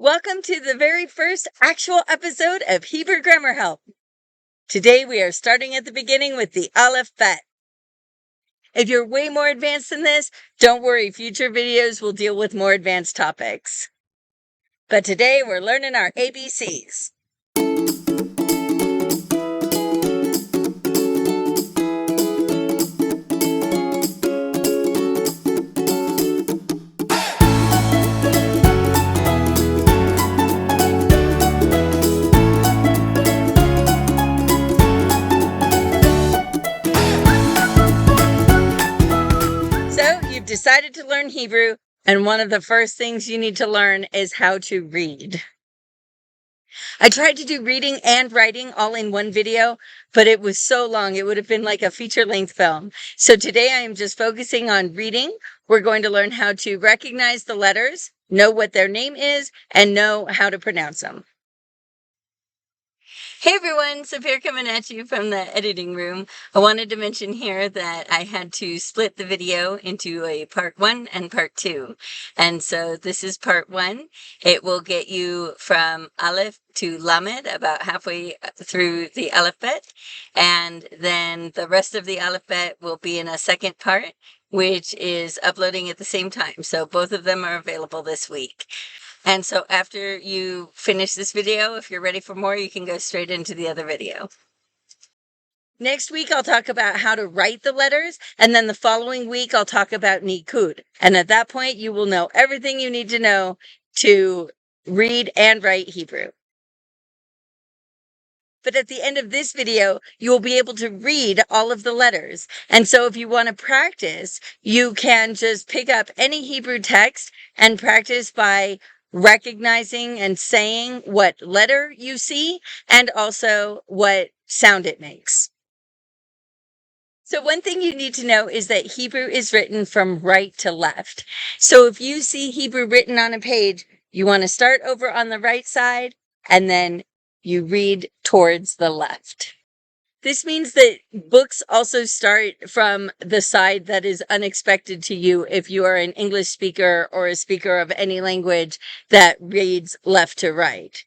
Welcome to the very first actual episode of Hebrew Grammar Help. Today we are starting at the beginning with the Alef-Bet. If you're way more advanced than this, don't worry, future videos will deal with more advanced topics. But today we're learning our ABCs. You've decided to learn Hebrew, and one of the first things you need to learn is how to read. I tried to do reading and writing all in one video, but it was so long, it would have been like a feature-length film. So today I am just focusing on reading. We're going to learn how to recognize the letters, know what their name is, and know how to pronounce them. Hey everyone, Safir coming at you from the editing room. I wanted to mention here that I had to split the video into a part 1 and part 2. And so this is part 1. It will get you from Aleph to Lamed, about halfway through the Alef-Bet. And then the rest of the Alef-Bet will be in a second part, which is uploading at the same time. So both of them are available this week. And so after you finish this video, if you're ready for more, you can go straight into the other video. Next week, I'll talk about how to write the letters, and then the following week, I'll talk about Nikud. And at that point, you will know everything you need to know to read and write Hebrew. But at the end of this video, you will be able to read all of the letters. And so if you want to practice, you can just pick up any Hebrew text and practice by recognizing and saying what letter you see and also what sound it makes. So one thing you need to know is that Hebrew is written from right to left. So if you see Hebrew written on a page, you want to start over on the right side and then you read towards the left. This means that books also start from the side that is unexpected to you if you are an English speaker or a speaker of any language that reads left to right.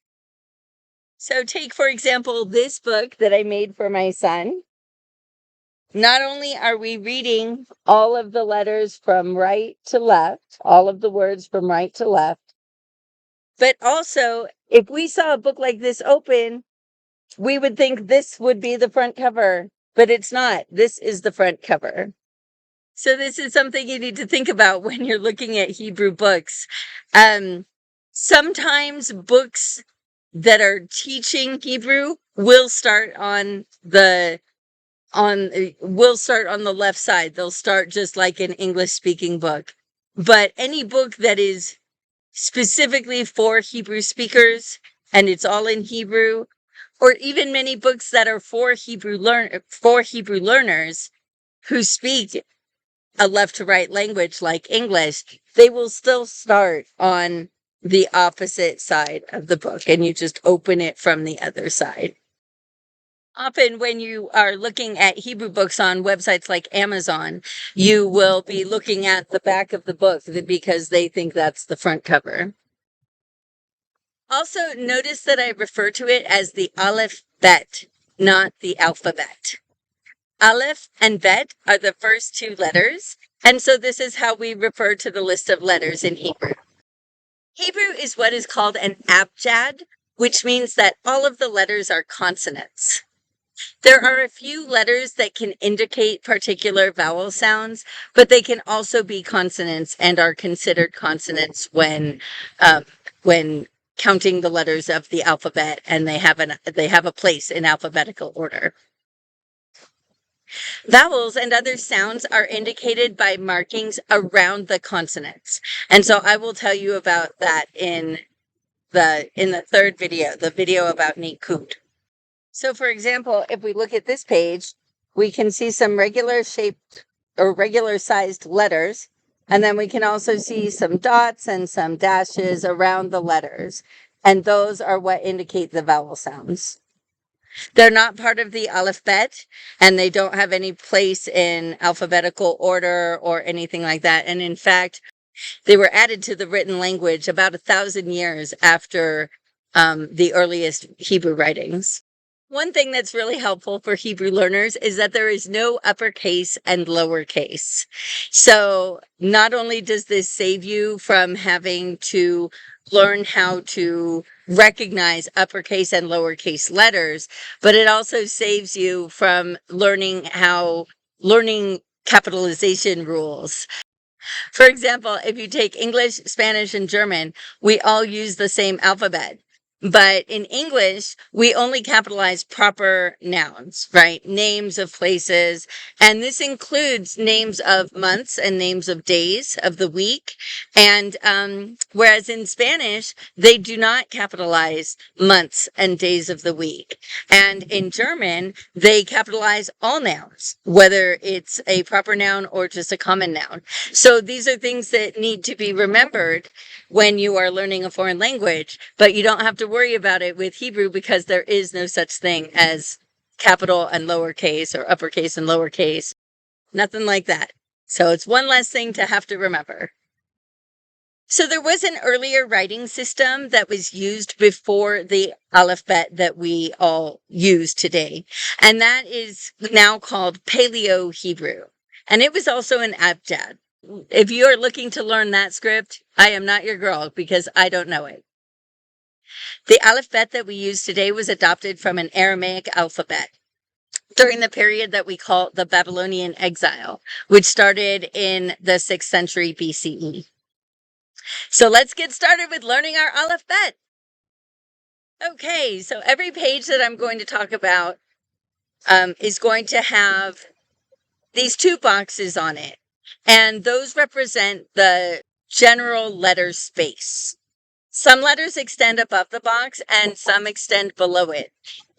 So take, for example, this book that I made for my son. Not only are we reading all of the letters from right to left, all of the words from right to left, but also if we saw a book like this open, we would think this would be the front cover, but it's not. This is the front cover. So this is something you need to think about when you're looking at Hebrew books. Sometimes books that are teaching Hebrew will start on the left side. They'll start just like an English speaking book. But any book that is specifically for Hebrew speakers and it's all in Hebrew, or even many books that are for Hebrew learners who speak a left to right language like English, they will still start on the opposite side of the book, and you just open it from the other side. Often when you are looking at Hebrew books on websites like Amazon, you will be looking at the back of the book because they think that's the front cover. Also, notice that I refer to it as the Alef-Bet, not the alphabet. Aleph and Bet are the first two letters, and so this is how we refer to the list of letters in Hebrew. Hebrew is what is called an abjad, which means that all of the letters are consonants. There are a few letters that can indicate particular vowel sounds, but they can also be consonants and are considered consonants when counting the letters of the alphabet, and they have a place in alphabetical order. Vowels and other sounds are indicated by markings around the consonants. And so I will tell you about that in the third video, the video about Nikud. So for example, if we look at this page, we can see some regular shaped or regular sized letters. And then we can also see some dots and some dashes around the letters. And those are what indicate the vowel sounds. They're not part of the Alef-Bet, and they don't have any place in alphabetical order or anything like that. And in fact, They were added to the written language about 1,000 years after the earliest Hebrew writings. One thing that's really helpful for Hebrew learners is that there is no uppercase and lowercase. So not only does this save you from having to learn how to recognize uppercase and lowercase letters, but it also saves you from learning capitalization rules. For example, if you take English, Spanish, and German, we all use the same alphabet. But in English, we only capitalize proper nouns, right? Names of places. And this includes names of months and names of days of the week. And whereas in Spanish, they do not capitalize months and days of the week. And in German, they capitalize all nouns, whether it's a proper noun or just a common noun. So these are things that need to be remembered when you are learning a foreign language, but you don't have to worry about it with Hebrew because there is no such thing as capital and lowercase or uppercase and lowercase. Nothing like that. So it's one less thing to have to remember. So there was an earlier writing system that was used before the Alef-Bet that we all use today. And that is now called Paleo Hebrew. And it was also an abjad. If you are looking to learn that script, I am not your girl because I don't know it. The Alef-Bet that we use today was adopted from an Aramaic alphabet during the period that we call the Babylonian exile, which started in the 6th century BCE. So let's get started with learning our Alef-Bet. Okay, so every page that I'm going to talk about is going to have these two boxes on it. And those represent the general letter space. Some letters extend above the box and some extend below it.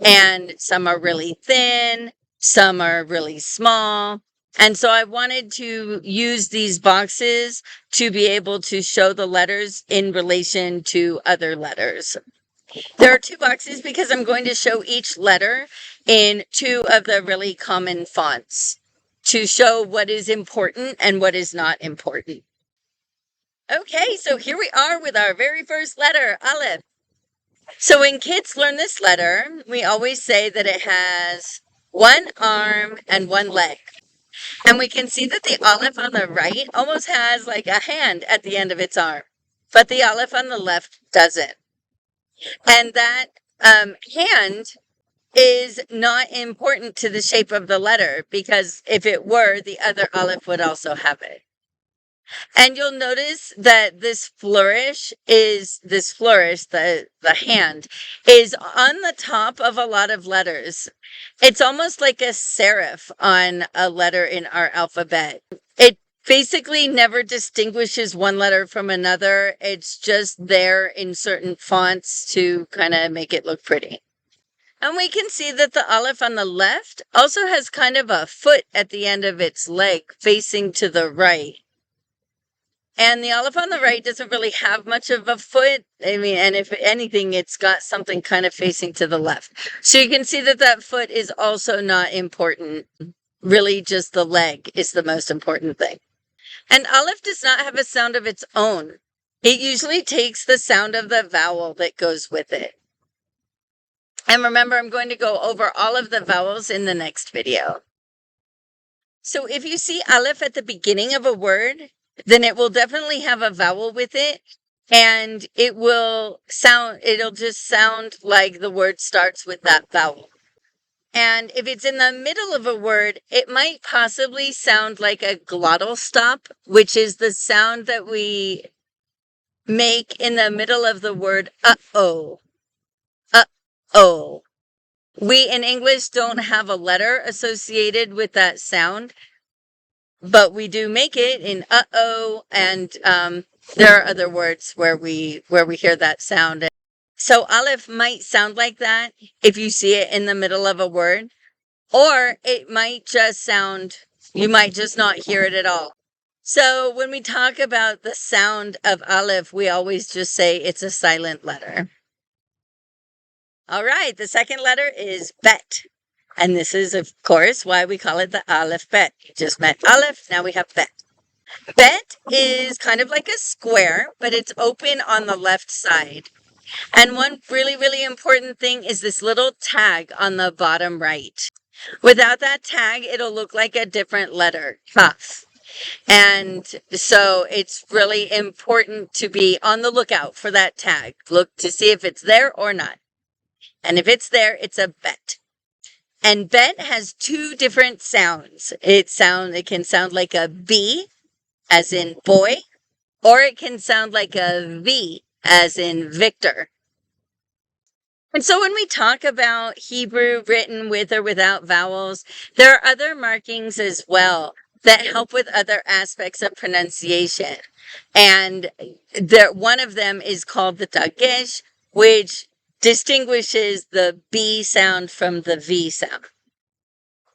And some are really thin, some are really small. And so I wanted to use these boxes to be able to show the letters in relation to other letters. There are two boxes because I'm going to show each letter in two of the really common fonts to show what is important and what is not important. Okay, so here we are with our very first letter, Aleph. So when kids learn this letter, we always say that it has one arm and one leg. And we can see that the Aleph on the right almost has like a hand at the end of its arm, but the Aleph on the left doesn't. And that hand is not important to the shape of the letter because if it were, the other Aleph would also have it. And you'll notice that this flourish, the hand, is on the top of a lot of letters. It's almost like a serif on a letter in our alphabet. It basically never distinguishes one letter from another. It's just there in certain fonts to kind of make it look pretty. And we can see that the Aleph on the left also has kind of a foot at the end of its leg facing to the right. And the Aleph on the right doesn't really have much of a foot. I mean, and if anything, it's got something kind of facing to the left. So you can see that that foot is also not important. Really, just the leg is the most important thing. And Aleph does not have a sound of its own. It usually takes the sound of the vowel that goes with it. And remember, I'm going to go over all of the vowels in the next video. So if you see Aleph at the beginning of a word, then it will definitely have a vowel with it. And it'll just sound like the word starts with that vowel. And if it's in the middle of a word, it might possibly sound like a glottal stop, which is the sound that we make in the middle of the word uh-oh. Uh-oh. We in English don't have a letter associated with that sound, but we do make it in uh-oh, and there are other words where we hear that sound. So Aleph might sound like that if you see it in the middle of a word, or it might just sound, you might just not hear it at all. So when we talk about the sound of Aleph, we always just say it's a silent letter. All right, the second letter is Bet. And this is, of course, why we call it the Alef-Bet. You just met Aleph, now we have Bet. Bet is kind of like a square, but it's open on the left side. And one really, really important thing is this little tag on the bottom right. Without that tag, it'll look like a different letter, Kaf. And so it's really important to be on the lookout for that tag. Look to see if it's there or not. And if it's there, it's a bet. And bet has two different sounds. It can sound like a B, as in boy, or it can sound like a V, as in Victor. And so when we talk about Hebrew written with or without vowels, there are other markings as well that help with other aspects of pronunciation. And one of them is called the dagesh, which distinguishes the B sound from the V sound.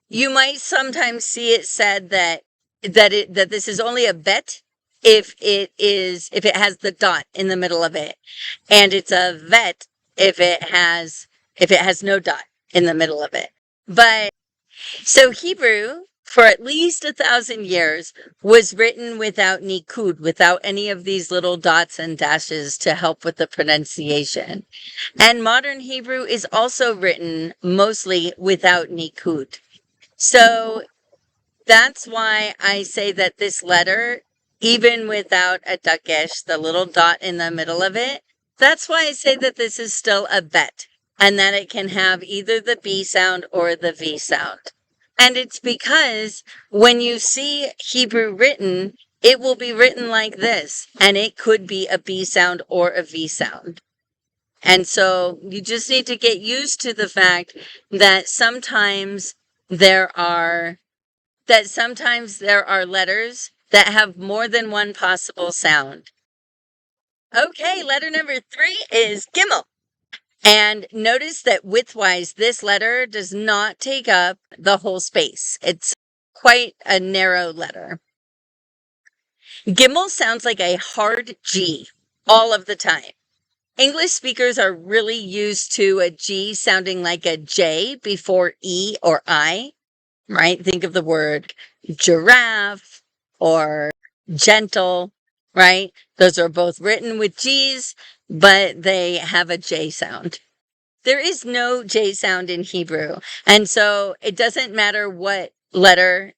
You might sometimes see it said that this is only a bet if it has the dot in the middle of it, and it's a vet if it has no dot in the middle of it. But so Hebrew, for at least 1,000 years, was written without nikud, without any of these little dots and dashes to help with the pronunciation. And modern Hebrew is also written mostly without nikud. So that's why I say that this letter, even without a dagesh, the little dot in the middle of it, that's why I say that this is still a bet and that it can have either the B sound or the V sound. And it's because when you see Hebrew written, it will be written like this, and it could be a B sound or a V sound. And so you just need to get used to the fact that sometimes there are letters that have more than one possible sound. Okay, letter number 3 is Gimel. And notice that widthwise, this letter does not take up the whole space. It's quite a narrow letter. Gimel sounds like a hard G all of the time. English speakers are really used to a G sounding like a J before E or I, right? Think of the word giraffe or gentle, right? Those are both written with G's, but they have a J sound. There is no J sound in Hebrew. And so it doesn't matter what letter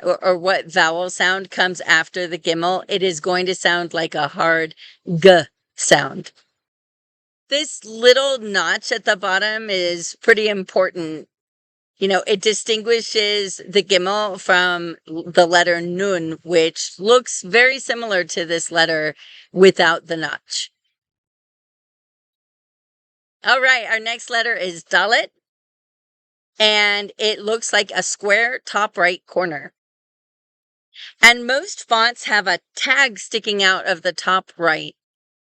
or what vowel sound comes after the gimel, it is going to sound like a hard G sound. This little notch at the bottom is pretty important. You know, it distinguishes the gimel from the letter nun, which looks very similar to this letter without the notch. All right, our next letter is Dalet, and it looks like a square top right corner. And most fonts have a tag sticking out of the top right,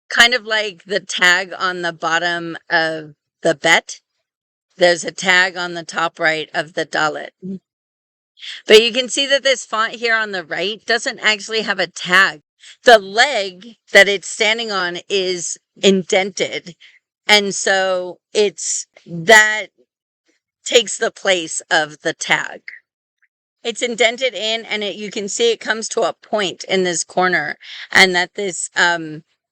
kind of like the tag on the bottom of the bet. There's a tag on the top right of the Dalet. But you can see that this font here on the right doesn't actually have a tag. The leg that it's standing on is indented. And so that takes the place of the tag. It's indented in, and you can see it comes to a point in this corner, and that this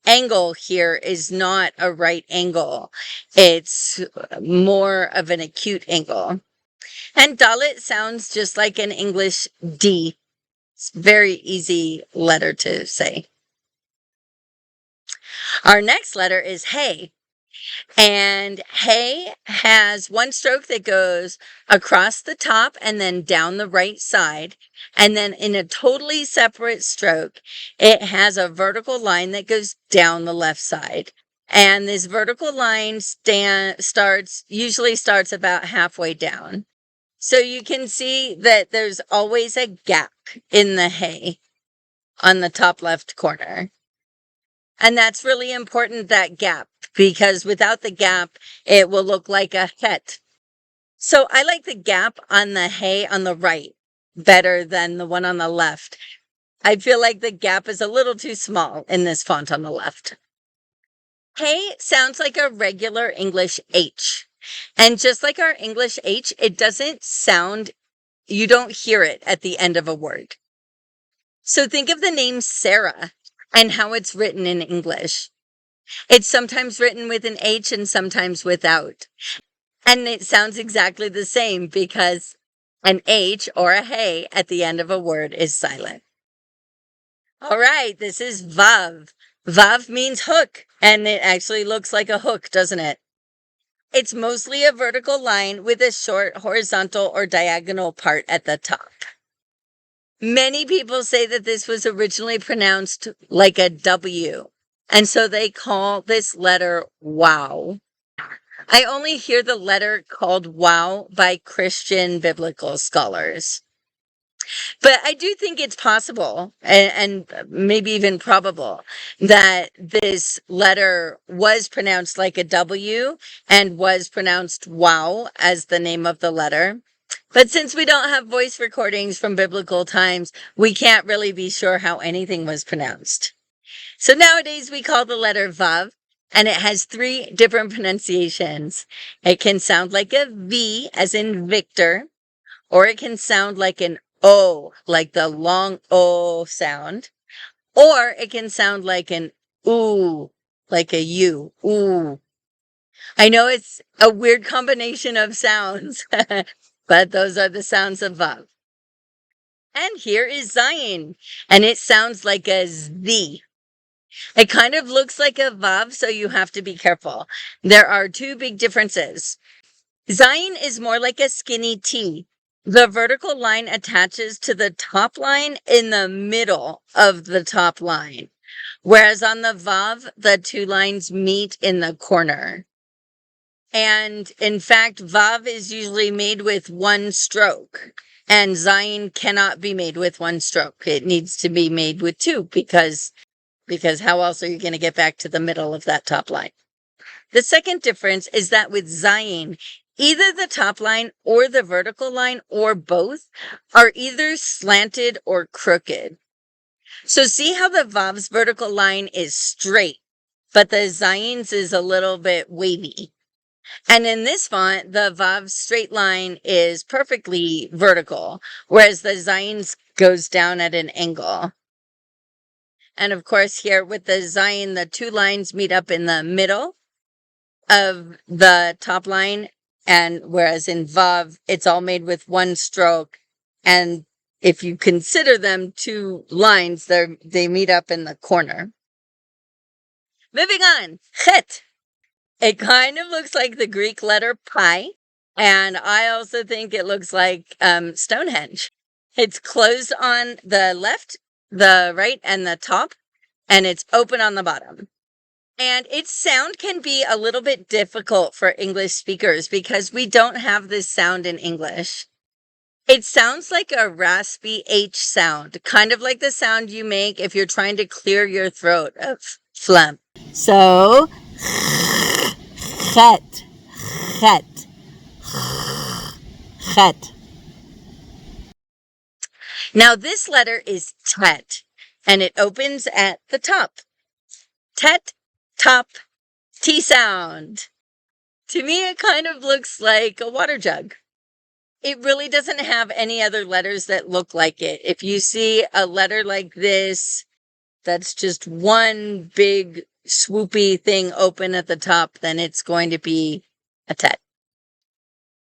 angle here is not a right angle. It's more of an acute angle. And Dalet sounds just like an English D. It's a very easy letter to say. Our next letter is Hey. And Hey has one stroke that goes across the top and then down the right side. And then in a totally separate stroke, it has a vertical line that goes down the left side. And this vertical line usually starts about halfway down. So you can see that there's always a gap in the Hey on the top left corner. And that's really important, that gap, because without the gap, it will look like a het. So I like the gap on the Hey on the right better than the one on the left. I feel like the gap is a little too small in this font on the left. Hey sounds like a regular English H. And just like our English H, it doesn't sound, you don't hear it at the end of a word. So think of the name Sarah and how it's written in English. It's sometimes written with an H and sometimes without. And it sounds exactly the same because an H or a hey at the end of a word is silent. All right, this is Vav. Vav means hook, and it actually looks like a hook, doesn't it? It's mostly a vertical line with a short horizontal or diagonal part at the top. Many people say that this was originally pronounced like a W, and so they call this letter wow. I only hear the letter called wow by Christian biblical scholars. But I do think it's possible and maybe even probable that this letter was pronounced like a W and was pronounced wow as the name of the letter. But since we don't have voice recordings from biblical times, we can't really be sure how anything was pronounced. So nowadays we call the letter Vav, and it has three different pronunciations. It can sound like a V, as in Victor, or it can sound like an O, like the long O sound, or it can sound like an ooh, like a U, ooh. I know it's a weird combination of sounds, but those are the sounds of Vav. And here is Zion, and it sounds like a Z. It kind of looks like a Vav, so you have to be careful. There are two big differences. Zion is more like a skinny T. The vertical line attaches to the top line in the middle of the top line, whereas on the Vav, the two lines meet in the corner. And in fact, Vav is usually made with one stroke, and Zion cannot be made with one stroke. It needs to be made with two because how else are you going to get back to the middle of that top line? The second difference is that with Zion, either the top line or the vertical line or both are either slanted or crooked. So see how the Vav's vertical line is straight, but the Zion's is a little bit wavy. And in this font, the Vav's straight line is perfectly vertical, whereas the Zion's goes down at an angle. And of course, here with the Zion, the two lines meet up in the middle of the top line. And whereas in Vav, it's all made with one stroke. And if you consider them two lines, they meet up in the corner. Moving on, Chet. It kind of looks like the Greek letter pi. And I also think it looks like Stonehenge. It's closed on the left, the right, and the top, and it's open on the bottom. And its sound can be a little bit difficult for English speakers because we don't have this sound in English. It sounds like a raspy H sound, kind of like the sound you make if you're trying to clear your throat of phlegm. So, chet, chet, chet. Now this letter is tet, and it opens at the top. Tet, top, T sound. To me, it kind of looks like a water jug. It really doesn't have any other letters that look like it. If you see a letter like this, that's just one big swoopy thing open at the top, then it's going to be a tet.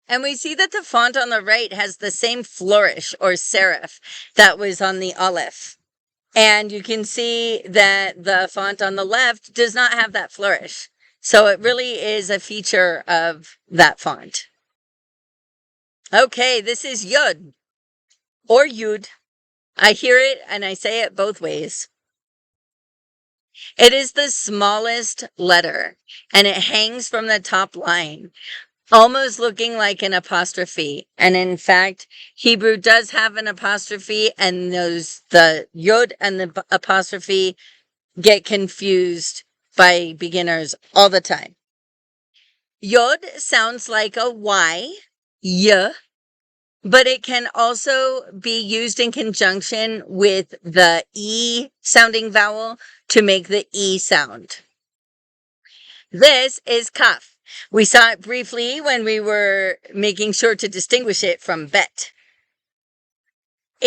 And we see that the font on the right has the same flourish or serif that was on the Aleph. And you can see that the font on the left does not have that flourish. So it really is a feature of that font. Okay, this is Yud or Yud. I hear it and I say it both ways. It is the smallest letter and it hangs from the top line, almost looking like an apostrophe. And in fact, Hebrew does have an apostrophe, and the Yod and the apostrophe get confused by beginners all the time. Yod sounds like a Y, y, but it can also be used in conjunction with the E sounding vowel to make the E sound. This is Kaf. We saw it briefly when we were making sure to distinguish it from Bet.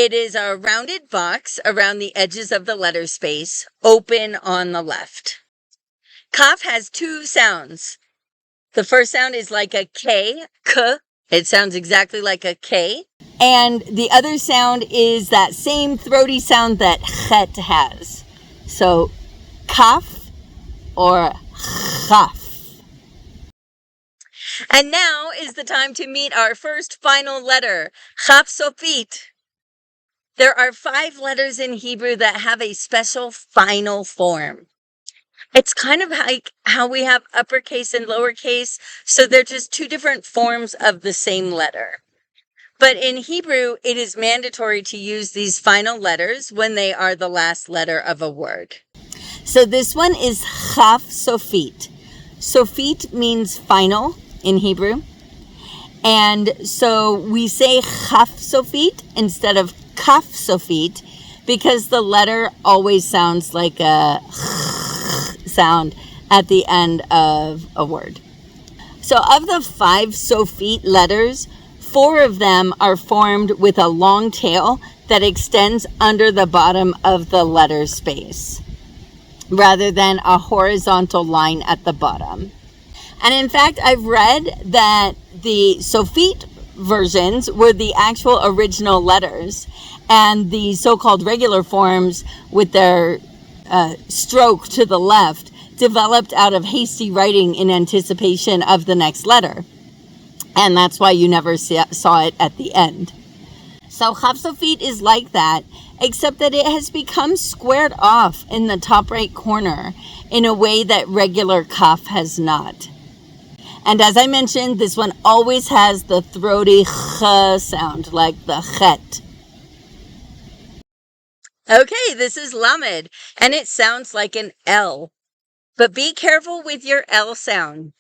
it is a rounded box around the edges of the letter space, open on the left. Kaf has two sounds. The first sound is like a K, K. It sounds exactly like a K. And the other sound is that same throaty sound that Chet has. So, Kaf or Chaf. And now is the time to meet our first final letter, Chaf Sofit. There are 5 letters in Hebrew that have a special final form. It's kind of like how we have uppercase and lowercase, so they're just 2 different forms of the same letter. But in Hebrew, it is mandatory to use these final letters when they are the last letter of a word. So this one is Chaf Sofit. Sofit means final in Hebrew. And so we say Chaf Sofit instead of Kaf Sofit because the letter always sounds like a sound at the end of a word. So of the 5 Sofit letters, 4 of them are formed with a long tail that extends under the bottom of the letter space, rather than a horizontal line at the bottom. And in fact, I've read that the Sofit versions were the actual original letters, and the so-called regular forms with their stroke to the left developed out of hasty writing in anticipation of the next letter. And that's why you never saw it at the end. So Chaf Sofit is like that, except that it has become squared off in the top right corner in a way that regular Kaf has not. And as I mentioned, this one always has the throaty ch sound, like the chet. Okay, this is Lamed, and it sounds like an L. But be careful with your L sound.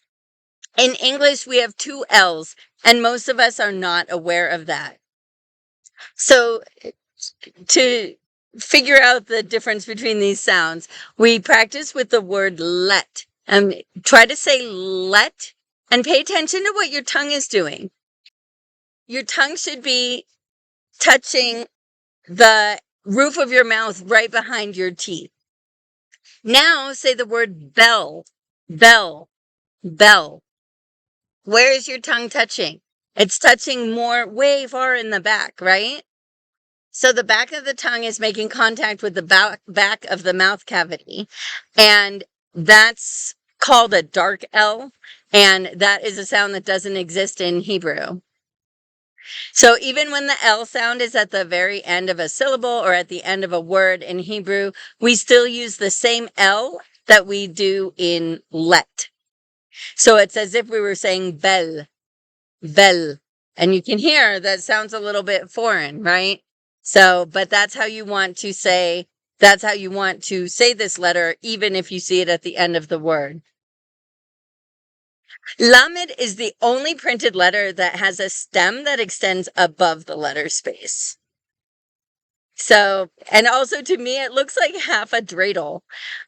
In English, we have 2 L's, and most of us are not aware of that. So to figure out the difference between these sounds, we practice with the word let. Try to say let, and pay attention to what your tongue is doing. Your tongue should be touching the roof of your mouth right behind your teeth. Now say the word bell, bell, bell. Where is your tongue touching? It's touching way far in the back, right? So the back of the tongue is making contact with the back of the mouth cavity, and that's called a dark L, and that is a sound that doesn't exist in Hebrew. So even when the L sound is at the very end of a syllable or at the end of a word in Hebrew, we still use the same L that we do in let. So it's as if we were saying bel, bel. And you can hear that sounds a little bit foreign, right? So, but that's how you want to say this letter, even if you see it at the end of the word. Lamed is the only printed letter that has a stem that extends above the letter space. So, and also to me, it looks like half a dreidel.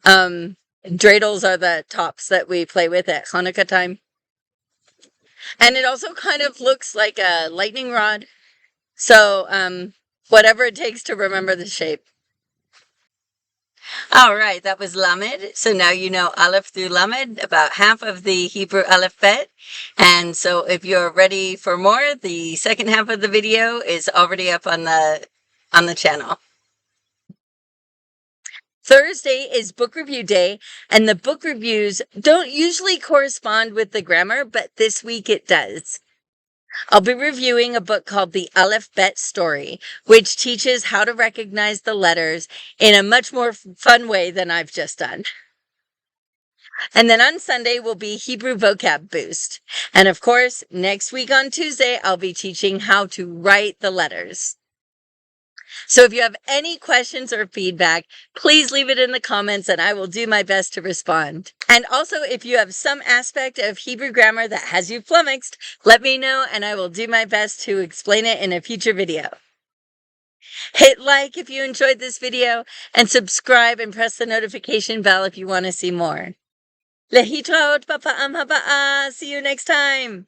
Dreidels are the tops that we play with at Hanukkah time. And it also kind of looks like a lightning rod. So, whatever it takes to remember the shape. All right, that was Lamed. So now you know Aleph through Lamed, about half of the Hebrew Alef-Bet. And so if you're ready for more, the second half of the video is already up on the channel. Thursday is book review day, and the book reviews don't usually correspond with the grammar, but this week it does. I'll be reviewing a book called The Alef-Bet Story, which teaches how to recognize the letters in a much more fun way than I've just done. And then on Sunday will be Hebrew Vocab Boost. And of course, next week on Tuesday, I'll be teaching how to write the letters. So if you have any questions or feedback, please leave it in the comments and I will do my best to respond. And also, if you have some aspect of Hebrew grammar that has you flummoxed, let me know and I will do my best to explain it in a future video. Hit like if you enjoyed this video and subscribe and press the notification bell if you want to see more. Lehitraot bapa'am haba'a. See you next time.